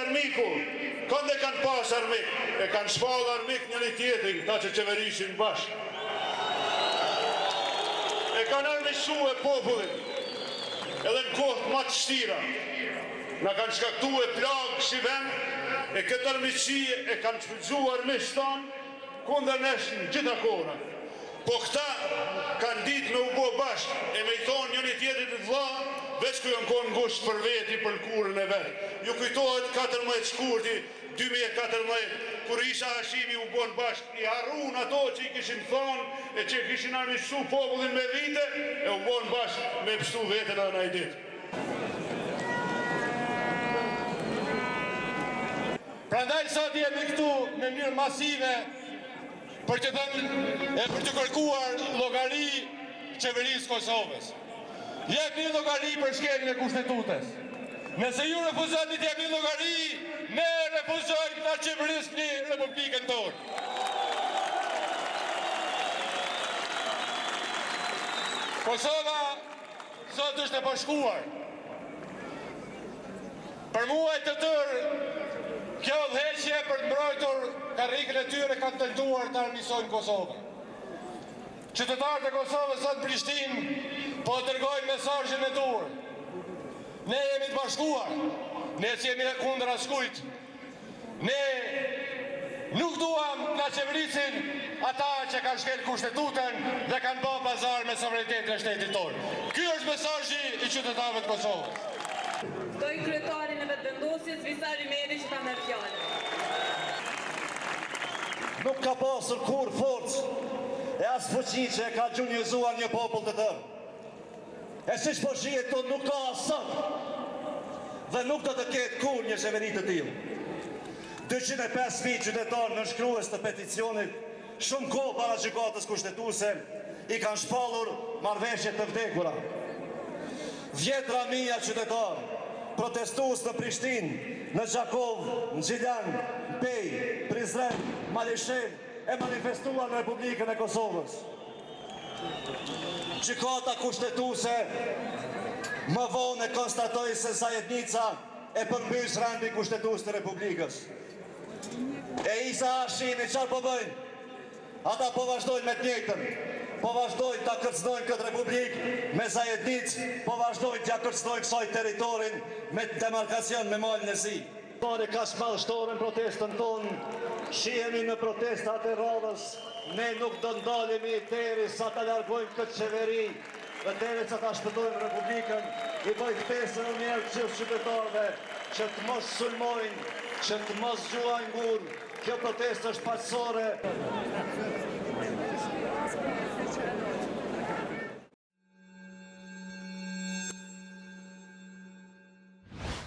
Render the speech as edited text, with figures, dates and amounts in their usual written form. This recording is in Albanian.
armiku, kënde kanë pas armik, e kanë shpallë armik njëri tjetrin, ta që qeverishin bashkë. E kanë armiqsu e popullin, edhe në kohët më të shtira. Na kanë shkaktu e plagë si vend, e këtë armiqësi e kanë shpëtzu armiqës tanë, kundër nesh në gjitha kohëra. Po këta kanë ditë me u bo bashkë, e me i thonë njëri tjetrit të vlla, veç ku janë konë ngusht për veti, për kurën e vetë. Ju kujtohet 14 shkurti, 2014, kur Isha Hashimi u bon bashkë, i harrun ato që i kishin thonë, e që i kishin armiqsu popullin me vite, e u bon bashkë me pështu vetën edhe në i ditë. Prandaj sot jemi këtu në mënyrë masive për të thënë e për të kërkuar llogari qeverisë Kosovës. Jepni llogari për shkeljen e kushtetutës. Nëse ju refuzoni të jepni llogari, ne refuzojmë ta qeverisni Republikën tonë. Kosova sot është e bashkuar. Për muaj të tërë, kjo udhëheqje për të mbrojtur karrikën e tyre kanë tentuar të armiqsojnë Kosovën. Qytetarët e Kosovës sot në Prishtinë po dërgojnë mesazhin e dur. Ne jemi të bashkuar, ne jemi kundër askujt. Ne nuk duam nga qeverisin ata që kanë shkel kushtetutën dhe kanë bërë pazar me sovranitetin e shtetit tonë. Ky është mesazhi i qytetarëve të Kosovës. Ftoj kryetarin e vetëvendosjes Visari Meri që ta merr fjalën. Nuk ka pasur kur forcë e as fuqi që e ka gjunjëzuar një popull të tërë. E siç po shihet tonë nuk ka as sot. Dhe nuk do të ketë kur një qeveri të tillë. 205.000 qytetarë nënshkrues të peticionit, shumë kohë para gjykatës kushtetuese, i kanë shpallur marrëveshje të vdekura. Vjetra mijë qytetarë protestues në Prishtinë, në Gjakov, në Gjiljan, në Pej, Prizren, Malishen, e manifestuar në Republikën e Kosovës. Gjykata kushtetuese më vonë e konstatoi se Zajednica e përmbys rendin kushtetues të Republikës. E Isha Hashimi çfarë po bëjnë? Ata po vazhdojnë me të njëjtën. Po vazhdojnë ta kërcënojnë këtë republikë me Zajednicë, po vazhdojnë t'ja kërcënojnë kësaj territorin me demarkacion me malin e zi. Pare ka shmallështore në protestën tonë, shihemi në protestat e radhës, ne nuk do ndalemi deri sa ta largojmë këtë qeveri, dhe deri sa ta shpëtojmë Republikën, i bëj ftesën e njerë gjithë qytetarëve që të mos sulmojnë, që të mos gjuajnë gur. Kjo protestë është paqësore.